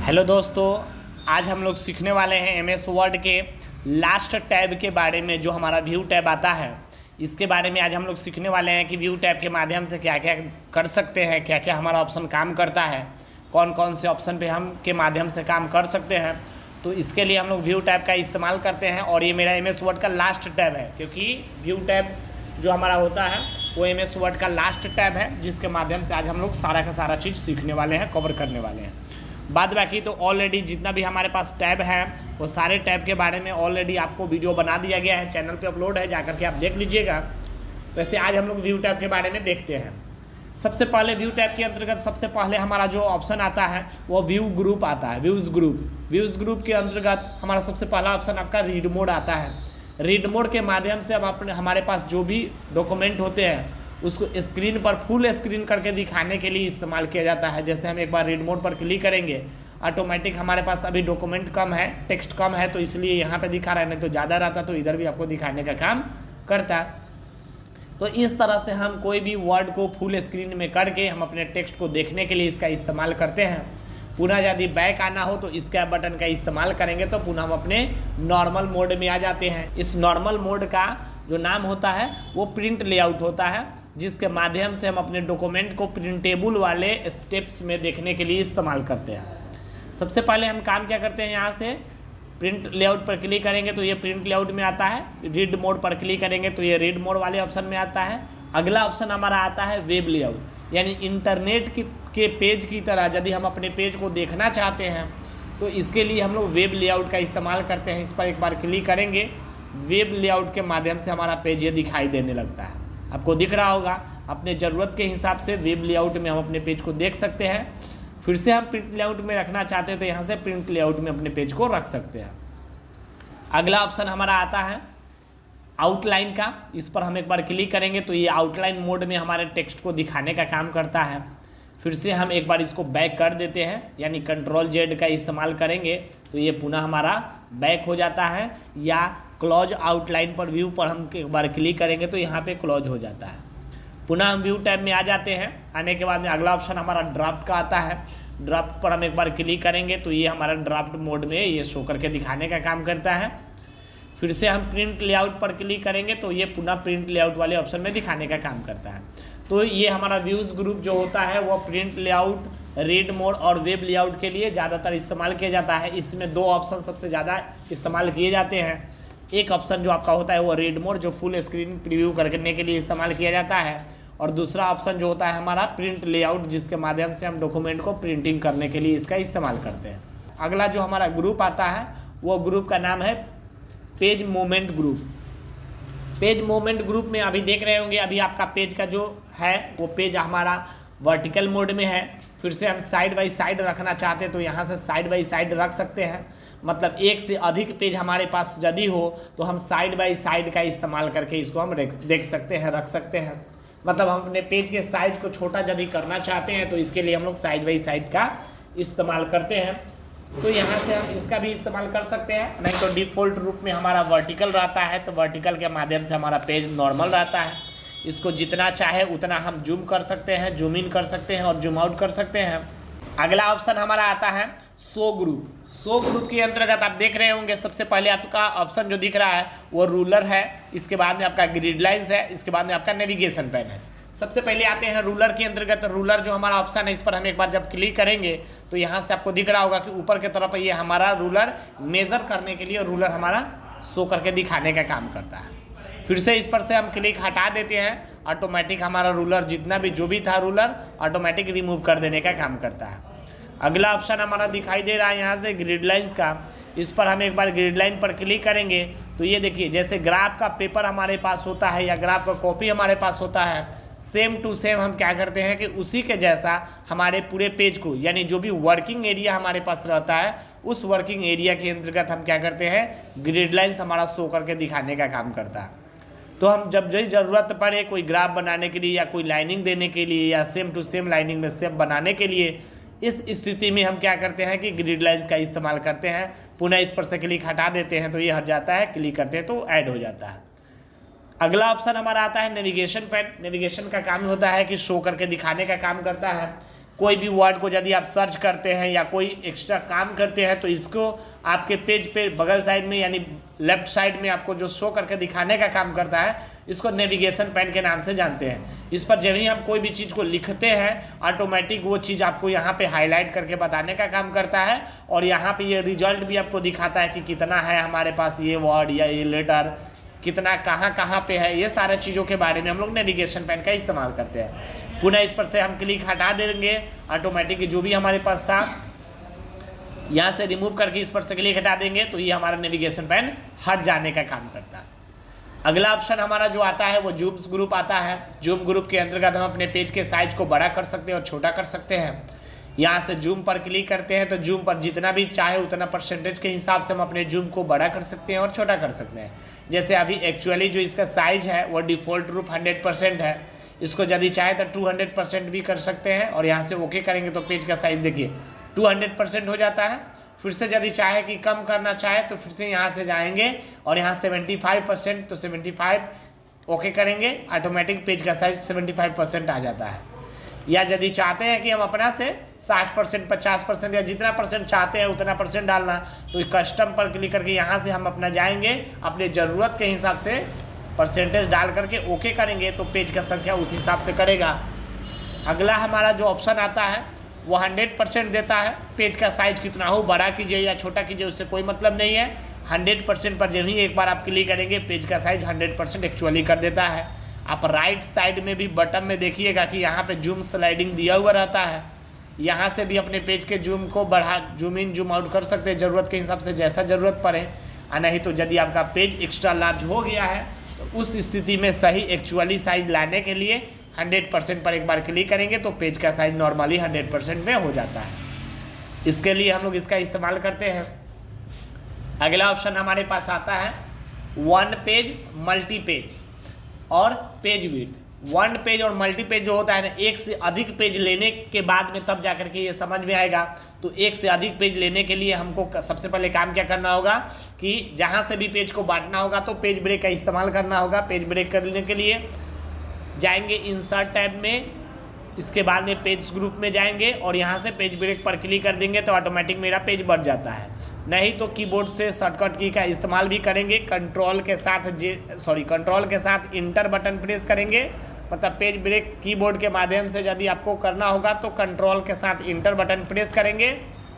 Hello दोस्तों, आज हम लोग सीखने वाले हैं एमएस वर्ड के लास्ट टैब के बारे में। जो हमारा व्यू टैब आता है, इसके बारे में आज हम लोग सीखने वाले हैं कि व्यू टैब के माध्यम से क्या क्या कर सकते हैं, क्या क्या हमारा ऑप्शन काम करता है, कौन कौन से ऑप्शन पे हम के माध्यम से काम कर सकते हैं। तो इसके लिए हम लोग व्यू टैब का इस्तेमाल करते हैं और ये मेरा एमएस वर्ड का लास्ट टैब है, क्योंकि व्यू टैब जो हमारा होता है वो एमएस वर्ड का लास्ट टैब है, जिसके माध्यम से आज हम लोग सारा का सारा चीज़ सीखने वाले हैं, कवर करने वाले हैं। बाद बाकी तो ऑलरेडी जितना भी हमारे पास टैब है वो सारे टैब के बारे में ऑलरेडी आपको वीडियो बना दिया गया है, चैनल पे अपलोड है, जाकर के आप देख लीजिएगा। वैसे आज हम लोग व्यू टैब के बारे में देखते हैं। सबसे पहले व्यू टैब के अंतर्गत सबसे पहले हमारा जो ऑप्शन आता है वो व्यू ग्रुप आता है, व्यूज़ ग्रुप के अंतर्गत हमारा सबसे पहला ऑप्शन आपका रीड मोड आता है। रीड मोड के माध्यम से हम अपने हमारे पास जो भी डॉक्यूमेंट होते हैं उसको स्क्रीन पर फुल स्क्रीन करके दिखाने के लिए इस्तेमाल किया जाता है। जैसे हम एक बार रीड मोड पर क्लिक करेंगे, ऑटोमेटिक हमारे पास अभी डॉक्यूमेंट कम है, टेक्स्ट कम है, तो इसलिए यहाँ पे दिखा रहा है, नहीं तो ज़्यादा रहता तो इधर भी आपको दिखाने का काम करता। तो इस तरह से हम कोई भी वर्ड को फुल स्क्रीन में करके हम अपने टेक्स्ट को देखने के लिए इसका इस्तेमाल करते हैं। पुनः यदि बैक आना हो तो इसका बटन का इस्तेमाल करेंगे तो पुनः हम अपने नॉर्मल मोड में आ जाते हैं। इस नॉर्मल मोड का जो नाम होता है वो प्रिंट लेआउट होता है, जिसके माध्यम से हम अपने डॉक्यूमेंट को प्रिंटेबल वाले स्टेप्स में देखने के लिए इस्तेमाल करते हैं। सबसे पहले हम काम क्या करते हैं, यहाँ से प्रिंट लेआउट पर क्लिक करेंगे तो ये प्रिंट लेआउट में आता है, रीड मोड पर क्लिक करेंगे तो ये रीड मोड वाले ऑप्शन में आता है। अगला ऑप्शन हमारा आता है वेब लेआउट, यानी इंटरनेट के पेज की तरह यदि हम अपने पेज को देखना चाहते हैं तो इसके लिए हम लोग वेब लेआउट का इस्तेमाल करते हैं। इस पर एक बार क्लिक करेंगे, वेब लेआउट के माध्यम से हमारा पेज ये दिखाई देने लगता है। आपको दिख रहा होगा, अपने ज़रूरत के हिसाब से वेब लेआउट में हम अपने पेज को देख सकते हैं। फिर से हम प्रिंट लेआउट में रखना चाहते हैं तो यहाँ से प्रिंट लेआउट में अपने पेज को रख सकते हैं। अगला ऑप्शन हमारा आता है आउटलाइन का। इस पर हम एक बार क्लिक करेंगे तो ये आउटलाइन मोड में हमारे टेक्स्ट को दिखाने का काम करता है। फिर से हम एक बार इसको बैक कर देते हैं, यानी Ctrl+Z का इस्तेमाल करेंगे तो ये पुनः हमारा बैक हो जाता है, या क्लोज आउटलाइन पर व्यू पर हम एक बार क्लिक करेंगे तो यहाँ पे क्लोज हो जाता है। पुनः हम व्यू टैब में आ जाते हैं। आने के बाद में अगला ऑप्शन हमारा ड्राफ्ट का आता है। ड्राफ्ट पर हम एक बार क्लिक करेंगे तो ये हमारा ड्राफ्ट मोड में ये शो करके दिखाने का काम करता है। फिर से हम प्रिंट लेआउट पर क्लिक करेंगे तो ये पुनः प्रिंट लेआउट वाले ऑप्शन में दिखाने का काम करता है। तो ये हमारा व्यूज़ ग्रुप जो होता है वो प्रिंट लेआउट, रीड मोड और वेब लेआउट के लिए ज़्यादातर इस्तेमाल किया जाता है। इसमें दो ऑप्शन सबसे ज़्यादा इस्तेमाल किए जाते हैं। एक ऑप्शन जो आपका होता है वो रीड मोड, जो फुल स्क्रीन प्रीव्यू करने के लिए इस्तेमाल किया जाता है, और दूसरा ऑप्शन जो होता है हमारा प्रिंट लेआउट, जिसके माध्यम से हम डॉक्यूमेंट को प्रिंटिंग करने के लिए इसका इस्तेमाल करते हैं। अगला जो हमारा ग्रुप आता है वो ग्रुप का नाम है page movement group. Page movement group में अभी देख रहे होंगे, अभी आपका पेज का जो है वो पेज हमारा वर्टिकल मोड में है। फिर से हम साइड बाई साइड रखना चाहते हैं तो यहाँ से साइड बाई साइड रख सकते हैं। मतलब एक से अधिक पेज हमारे पास यदि हो तो हम साइड बाई साइड का इस्तेमाल करके इसको हम देख सकते हैं, रख सकते हैं। मतलब हम अपने पेज के साइज को छोटा यदि करना चाहते हैं तो इसके लिए हम लोग साइड बाई साइड का इस्तेमाल करते हैं। तो यहाँ से हम इसका भी इस्तेमाल कर सकते हैं। नहीं तो डिफ़ॉल्ट रूप में हमारा वर्टिकल रहता है, तो वर्टिकल के माध्यम से हमारा पेज नॉर्मल रहता है। इसको जितना चाहे उतना हम जूम कर सकते हैं, जूम इन कर सकते हैं और जूम आउट कर सकते हैं। अगला ऑप्शन हमारा आता है शो ग्रुप। शो ग्रुप के अंतर्गत आप देख रहे होंगे, सबसे पहले आपका ऑप्शन जो दिख रहा है वो रूलर है, इसके बाद में आपका ग्रिड लाइन्स है, इसके बाद में आपका नेविगेशन पैन है। सबसे पहले आते हैं रूलर के अंतर्गत। रूलर जो हमारा ऑप्शन है, इस पर हम एक बार जब क्लिक करेंगे तो यहाँ से आपको दिख रहा होगा कि ऊपर की तरफ ये हमारा रूलर मेज़र करने के लिए रूलर हमारा शो करके दिखाने का काम करता है। फिर से इस पर से हम क्लिक हटा देते हैं, ऑटोमेटिक हमारा रूलर जितना भी जो भी था रूलर ऑटोमेटिक रिमूव कर देने का काम करता है। अगला ऑप्शन हमारा दिखाई दे रहा है यहाँ से ग्रिड लाइन्स का। इस पर हम एक बार ग्रिड लाइन पर क्लिक करेंगे तो ये देखिए, जैसे ग्राफ का पेपर हमारे पास होता है या ग्राफ का कॉपी हमारे पास होता है, सेम टू सेम हम क्या करते हैं कि उसी के जैसा हमारे पूरे पेज को, यानी जो भी वर्किंग एरिया हमारे पास रहता है उस वर्किंग एरिया के अंतर्गत हम क्या करते हैं, ग्रिड लाइन्स हमारा शो करके दिखाने का काम करता है। तो हम जब जो ज़रूरत पड़े कोई ग्राफ बनाने के लिए या कोई लाइनिंग देने के लिए या सेम टू सेम लाइनिंग में सेम बनाने के लिए, इस स्थिति में हम क्या करते हैं कि ग्रिड लाइन्स का इस्तेमाल करते हैं। पुनः इस पर से क्लिक हटा देते हैं तो ये हट जाता है, क्लिक करते हैं तो ऐड हो जाता है। अगला ऑप्शन हमारा आता है नेविगेशन पैन। नेविगेशन का काम होता है कि शो करके दिखाने का काम करता है। कोई भी वर्ड को यदि आप सर्च करते हैं या कोई एक्स्ट्रा काम करते हैं तो इसको आपके पेज पे बगल साइड में यानी लेफ्ट साइड में आपको जो शो करके दिखाने का काम करता है, इसको नेविगेशन पेन के नाम से जानते हैं। इस पर जब ही हम कोई भी चीज़ को लिखते हैं ऑटोमेटिक वो चीज़ आपको यहाँ पे हाईलाइट करके बताने का काम करता है और यहाँ पे ये रिजल्ट भी आपको दिखाता है कि कितना है हमारे पास ये वर्ड या ये लेटर, कितना कहाँ पे है। ये सारे चीज़ों के बारे में हम लोग नेविगेशन पेन का इस्तेमाल करते हैं। पुनः इस पर से हम क्लिक हटा देंगे, ऑटोमेटिक जो भी हमारे पास था यहाँ से रिमूव करके इस पर से क्लिक हटा देंगे तो ये हमारा नेविगेशन पेन हट जाने का काम करता है। अगला ऑप्शन हमारा जो आता है वो जूम्स ग्रुप आता है। जूम ग्रुप के अंतर्गत हम अपने पेज के साइज को बड़ा कर सकते हैं और छोटा कर सकते हैं। यहाँ से जूम पर क्लिक करते हैं तो जूम पर जितना भी चाहे उतना परसेंटेज के हिसाब से हम अपने जूम को बड़ा कर सकते हैं और छोटा कर सकते हैं। जैसे अभी एक्चुअली जो इसका साइज है वो डिफ़ॉल्ट रूप 100% है, इसको यदि चाहे तो 200% भी कर सकते हैं और यहाँ से ओके करेंगे तो पेज का साइज देखिए 200% हो जाता है। फिर से यदि चाहे कि कम करना चाहे तो फिर से यहाँ से जाएंगे और यहाँ 75% तो 75 ओके करेंगे, ऑटोमेटिक पेज का साइज 75% आ जाता है। या यदि चाहते हैं कि हम अपना से 60% 50% या जितना परसेंट चाहते हैं उतना परसेंट डालना तो कस्टम पर क्लिक करके यहाँ से हम अपना जाएंगे, अपने ज़रूरत के हिसाब से परसेंटेज डाल करके ओके करेंगे तो पेज का संख्या उस हिसाब से करेगा। अगला हमारा जो ऑप्शन आता है वो 100% देता है। पेज का साइज कितना हो, बड़ा कीजिए या छोटा कीजिए उससे कोई मतलब नहीं है। 100% पर जब ही एक बार आप क्लिक करेंगे पेज का साइज 100% एक्चुअली कर देता है। आप राइट साइड में भी बटन में देखिएगा कि यहाँ पे जूम स्लाइडिंग दिया हुआ रहता है। यहाँ से भी अपने पेज के जूम को बढ़ा जूम इन जूम आउट कर सकते हैं ज़रूरत के हिसाब से, जैसा ज़रूरत पड़े। और नहीं तो यदि आपका पेज एक्स्ट्रा लार्ज हो गया है तो उस स्थिति में सही एक्चुअली साइज लाने के लिए 100% पर एक बार क्लिक करेंगे तो पेज का साइज नॉर्मली 100% में हो जाता है। इसके लिए हम लोग इसका इस्तेमाल करते हैं। अगला ऑप्शन हमारे पास आता है वन पेज मल्टी पेज और पेज विड्थ। वन पेज और मल्टी पेज जो होता है ना, एक से अधिक पेज लेने के बाद में तब जाकर के ये समझ में आएगा। तो एक से अधिक पेज लेने के लिए हमको सबसे पहले काम क्या करना होगा कि जहाँ से भी पेज को बांटना होगा तो पेज ब्रेक का इस्तेमाल करना होगा। पेज ब्रेक करने के लिए जाएंगे इंसर्ट टैब में, इसके बाद में पेज ग्रुप में जाएंगे और यहाँ से पेज ब्रेक पर क्लिक कर देंगे तो ऑटोमेटिक मेरा पेज बढ़ जाता है। नहीं तो कीबोर्ड से शॉर्टकट की का इस्तेमाल भी करेंगे, कंट्रोल के साथ इंटर बटन प्रेस करेंगे। मतलब पेज ब्रेक कीबोर्ड के माध्यम से यदि आपको करना होगा तो कंट्रोल के साथ इंटर बटन प्रेस करेंगे,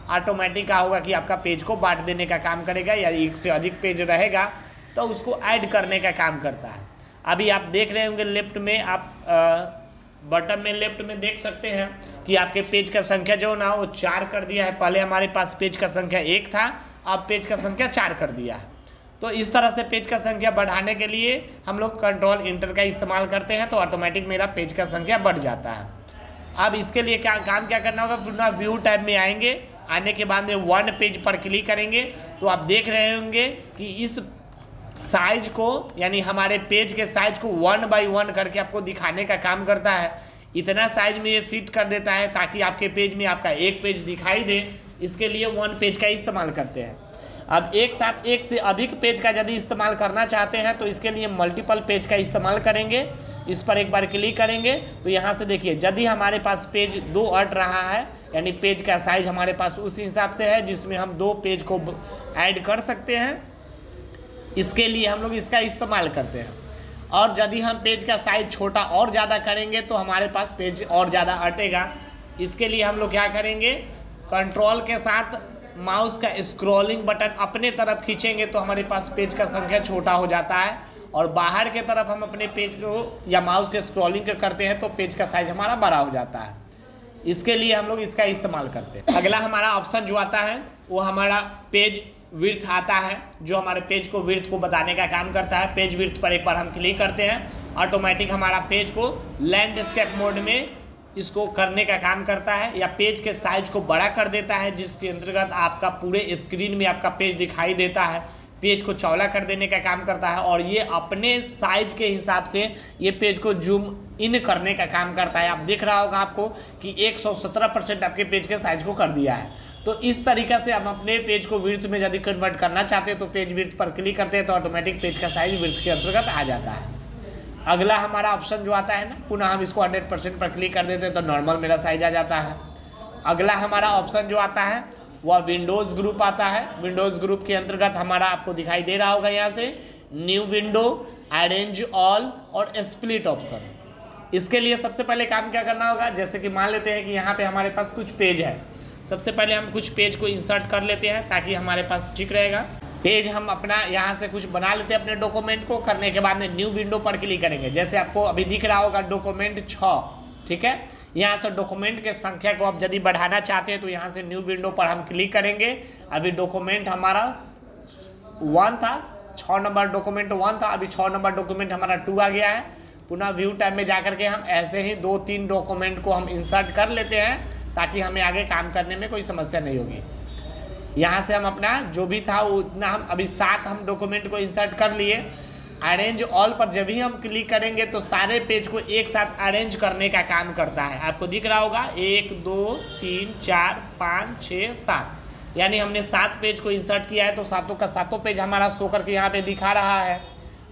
ऑटोमेटिक क्या होगा कि आपका पेज को बांट देने का काम करेगा। या एक से अधिक पेज रहेगा तो उसको ऐड करने का काम करता है। अभी आप देख रहे होंगे लेफ्ट में, आप बटन में लेफ्ट में देख सकते हैं कि आपके पेज का संख्या जो ना वो 4 कर दिया है। पहले हमारे पास पेज का संख्या 1 था, अब पेज का संख्या 4 कर दिया है। तो इस तरह से पेज का संख्या बढ़ाने के लिए हम लोग कंट्रोल इंटर का इस्तेमाल करते हैं तो ऑटोमेटिक मेरा पेज का संख्या बढ़ जाता है। अब इसके लिए क्या करना होगा, पुनः व्यू टैब में आएंगे। आने के बाद में वन पेज पर क्लिक करेंगे तो आप देख रहे होंगे कि इस साइज को यानी हमारे पेज के साइज को 1 बाय 1 करके आपको दिखाने का काम करता है। इतना साइज में ये फिट कर देता है ताकि आपके पेज में आपका एक पेज दिखाई दे। इसके लिए वन पेज का इस्तेमाल करते हैं। अब एक साथ एक से अधिक पेज का यदि इस्तेमाल करना चाहते हैं तो इसके लिए मल्टीपल पेज का इस्तेमाल करेंगे। इस पर एक बार क्लिक करेंगे तो यहाँ से देखिए यदि हमारे पास पेज 2 अट रहा है यानी पेज का साइज हमारे पास उस हिसाब से है जिसमें हम 2 पेज को ऐड कर सकते हैं। इसके लिए हम लोग इसका इस्तेमाल करते हैं। और यदि हम पेज का साइज छोटा और ज़्यादा करेंगे तो हमारे पास पेज और ज़्यादा अटेगा। इसके लिए हम लोग क्या करेंगे, कंट्रोल के साथ माउस का स्क्रॉलिंग बटन अपने तरफ खींचेंगे तो हमारे पास पेज का संख्या छोटा हो जाता है। और बाहर के तरफ हम अपने पेज को या माउस के स्क्रॉलिंग करते हैं तो पेज का साइज हमारा बड़ा हो जाता है। इसके लिए हम लोग इसका इस्तेमाल करते हैं। अगला हमारा ऑप्शन जो आता है वो हमारा पेज विड्थ आता है, जो हमारे पेज को विड्थ को बताने का काम करता है। पेज विड्थ पर एक बार हम क्लिक करते हैं, ऑटोमेटिक हमारा पेज को लैंडस्केप मोड में इसको करने का काम करता है या पेज के साइज को बड़ा कर देता है, जिसके अंतर्गत आपका पूरे स्क्रीन में आपका पेज दिखाई देता है। पेज को चौड़ा कर देने का काम करता है और ये अपने साइज के हिसाब से ये पेज को जूम इन करने का काम करता है। आप देख रहा होगा आपको कि 117% आपके पेज के साइज को कर दिया है। तो इस तरीक़े से हम अपने पेज को विड्थ में यदि कन्वर्ट करना चाहते हैं तो पेज विड्थ पर क्लिक करते हैं तो ऑटोमेटिक पेज का साइज विड्थ के अंतर्गत आ जाता है। अगला हमारा ऑप्शन जो आता है ना, पुनः हम इसको 100% पर क्लिक कर देते हैं तो नॉर्मल मेरा साइज आ जाता है। अगला हमारा ऑप्शन जो आता है वह विंडोज़ ग्रुप आता है। विंडोज़ ग्रुप के अंतर्गत हमारा आपको दिखाई दे रहा होगा यहाँ से न्यू विंडो, अरेंज ऑल और स्प्लिट ऑप्शन। इसके लिए सबसे पहले काम क्या करना होगा, जैसे कि मान लेते हैं कि यहाँ पे हमारे पास कुछ पेज है। सबसे पहले हम कुछ पेज को इंसर्ट कर लेते हैं ताकि हमारे पास ठीक रहेगा। पेज हम अपना यहाँ से कुछ बना लेते हैं अपने डॉक्यूमेंट को। करने के बाद में न्यू विंडो पर क्लिक करेंगे। जैसे आपको अभी दिख रहा होगा डॉक्यूमेंट 6, ठीक है। यहाँ से डॉक्यूमेंट के संख्या को आप यदि बढ़ाना चाहते हैं तो यहाँ से न्यू विंडो पर हम क्लिक करेंगे। अभी डॉक्यूमेंट हमारा 1 था, 6 नंबर डॉक्यूमेंट 1 था, अभी 6 नंबर डॉक्यूमेंट हमारा 2 आ गया है। पुनः व्यू टैब में जाकर के हम ऐसे ही 2-3 डॉक्यूमेंट को हम इंसर्ट कर लेते हैं ताकि हमें आगे काम करने में कोई समस्या नहीं होगी। यहाँ से हम अपना जो भी था उतना हम अभी 7 हम डॉक्यूमेंट को इंसर्ट कर लिए। अरेंज ऑल पर जब भी हम क्लिक करेंगे तो सारे पेज को एक साथ अरेंज करने का काम करता है। आपको दिख रहा होगा 1 2 3 4 5 6 7, यानी हमने 7 पेज को इंसर्ट किया है तो सातों का सातों पेज हमारा शो करके यहाँ पे दिखा रहा है।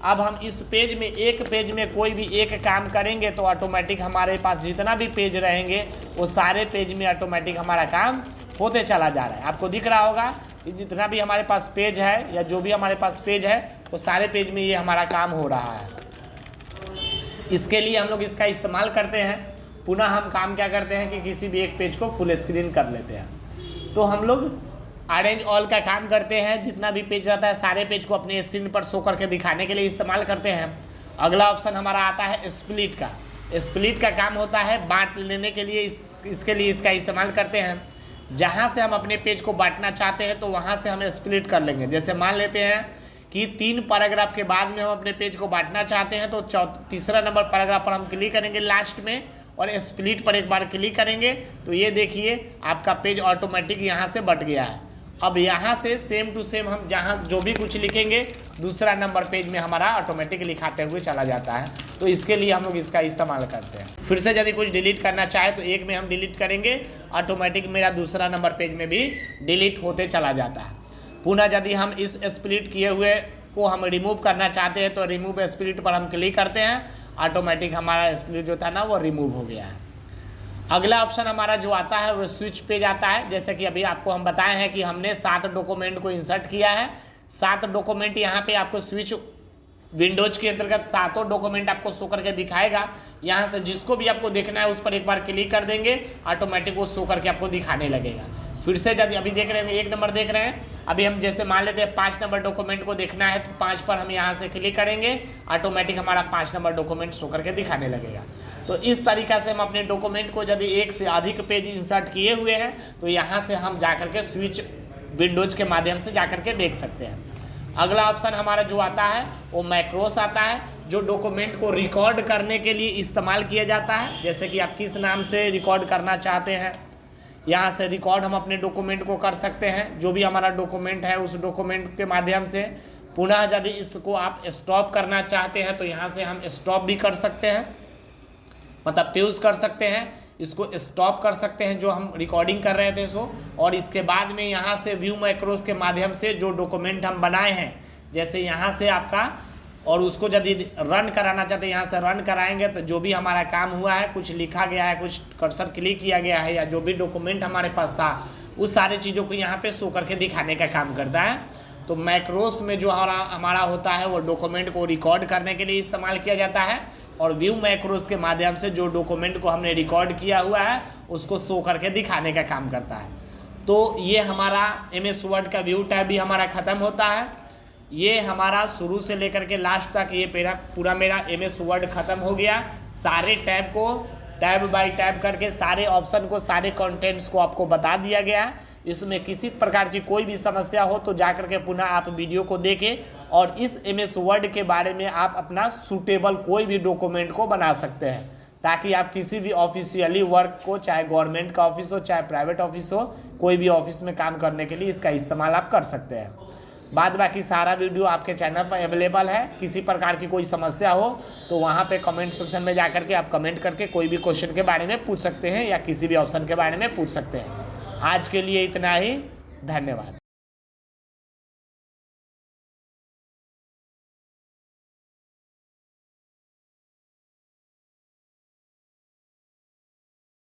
अब हम इस पेज में एक पेज में कोई भी एक काम करेंगे तो ऑटोमेटिक हमारे पास जितना भी पेज रहेंगे वो सारे पेज में ऑटोमेटिक हमारा काम होते चला जा रहा है। आपको दिख रहा होगा कि जितना भी हमारे पास पेज है या जो भी हमारे पास पेज है वो सारे पेज में ये हमारा काम हो रहा है। इसके लिए हम लोग इसका इस्तेमाल करते हैं। पुनः हम काम क्या करते हैं कि किसी भी एक पेज को फुल स्क्रीन कर लेते हैं। तो हम लोग अरेंज ऑल का काम करते हैं। जितना भी पेज रहता है सारे पेज को अपने स्क्रीन पर शो करके दिखाने के लिए इस्तेमाल करते हैं। अगला ऑप्शन हमारा आता है स्प्लिट का। स्प्लिट का काम होता है बांट लेने के लिए, इसके लिए इसका इस्तेमाल करते हैं। जहाँ से हम अपने पेज को बांटना चाहते हैं तो वहाँ से हम स्प्लिट कर लेंगे। जैसे मान लेते हैं कि 3 पैराग्राफ के बाद में हम अपने पेज को बांटना चाहते हैं तो तीसरा नंबर पैराग्राफ पर हम क्लिक करेंगे लास्ट में और स्प्लिट पर एक बार क्लिक करेंगे तो ये देखिए आपका पेज ऑटोमेटिक यहाँ से बट गया है। अब यहाँ से सेम टू सेम हम जहाँ जो भी कुछ लिखेंगे दूसरा नंबर पेज में हमारा ऑटोमेटिक लिखाते हुए चला जाता है। तो इसके लिए हम लोग इसका इस्तेमाल करते हैं। फिर से यदि कुछ डिलीट करना चाहे तो एक में हम डिलीट करेंगे, ऑटोमेटिक मेरा दूसरा नंबर पेज में भी डिलीट होते चला जाता है। पुनः यदि हम इस स्प्लिट किए हुए को हम रिमूव करना चाहते हैं तो रिमूव स्प्लिट पर हम क्लिक करते हैं, ऑटोमेटिक हमारा स्प्लिट जो था ना वो रिमूव हो गया है। अगला ऑप्शन हमारा जो आता है वो स्विच पेज आता है। जैसे कि अभी आपको हम बताए हैं कि हमने 7 डॉक्यूमेंट को इंसर्ट किया है। 7 डॉक्यूमेंट यहाँ पे आपको स्विच विंडोज के अंतर्गत 7 डॉक्यूमेंट आपको शो करके दिखाएगा। यहाँ से जिसको भी आपको देखना है उस पर एक बार क्लिक कर देंगे, ऑटोमेटिक वो शो करके आपको दिखाने लगेगा। फिर से यदि अभी देख रहे हैं 1 नंबर देख रहे हैं, अभी हम जैसे मान लेते हैं 5 नंबर डॉक्यूमेंट को देखना है तो 5 पर हम यहाँ से क्लिक करेंगे, ऑटोमेटिक हमारा 5 नंबर डॉक्यूमेंट शो करके दिखाने लगेगा। तो इस तरीक़ा से हम अपने डॉक्यूमेंट को यदि 1 से अधिक पेज इंसर्ट किए हुए हैं तो यहाँ से हम जाकर के स्विच विंडोज के माध्यम से जाकर के देख सकते हैं। अगला ऑप्शन हमारा जो आता है वो मैक्रोस आता है, जो डॉक्यूमेंट को रिकॉर्ड करने के लिए इस्तेमाल किया जाता है। जैसे कि आप किस नाम से रिकॉर्ड करना चाहते हैं, यहाँ से रिकॉर्ड हम अपने डॉक्यूमेंट को कर सकते हैं। जो भी हमारा डॉक्यूमेंट है उस डॉक्यूमेंट के माध्यम से। पुनः यदि इसको आप स्टॉप करना चाहते हैं तो यहाँ से हम स्टॉप भी कर सकते हैं, मतलब प्यूज कर सकते हैं, इसको स्टॉप कर सकते हैं जो हम रिकॉर्डिंग कर रहे थे सो। और इसके बाद में यहाँ से व्यू मैक्रोस के माध्यम से जो डॉक्यूमेंट हम बनाए हैं, जैसे यहाँ से आपका, और उसको यदि रन कराना चाहते हैं यहाँ से रन कराएंगे तो जो भी हमारा काम हुआ है, कुछ लिखा गया है, कुछ कर्सर क्लिक किया गया है या जो भी डॉक्यूमेंट हमारे पास था उस सारी चीज़ों को यहाँ पे शो करके दिखाने का काम करता है। तो मैक्रोस में जो हमारा होता है वो डॉक्यूमेंट को रिकॉर्ड करने के लिए इस्तेमाल किया जाता है, और व्यू मैक्रोस के माध्यम से जो डॉक्यूमेंट को हमने रिकॉर्ड किया हुआ है उसको शो करके दिखाने का काम करता है। तो ये हमारा MS वर्ड का व्यू टैब भी हमारा ख़त्म होता है। ये हमारा शुरू से लेकर के लास्ट तक ये पूरा मेरा MS वर्ड ख़त्म हो गया। सारे टैब को टैब बाय टैब करके सारे ऑप्शन को, सारे कंटेंट्स को आपको बता दिया गया। इसमें किसी प्रकार की कोई भी समस्या हो तो जाकर के पुनः आप वीडियो को देखें और इस MS वर्ड के बारे में आप अपना सूटेबल कोई भी डॉक्यूमेंट को बना सकते हैं, ताकि आप किसी भी ऑफिशियली वर्क को, चाहे गवर्नमेंट का ऑफिस हो चाहे प्राइवेट ऑफिस हो, कोई भी ऑफिस में काम करने के लिए इसका इस्तेमाल आप कर सकते हैं। बाद बाकी सारा वीडियो आपके चैनल पर अवेलेबल है। किसी प्रकार की कोई समस्या हो तो वहाँ पे कमेंट सेक्शन में जाकर के आप कमेंट करके कोई भी क्वेश्चन के बारे में पूछ सकते हैं या किसी भी ऑप्शन के बारे में पूछ सकते हैं। आज के लिए इतना ही, धन्यवाद।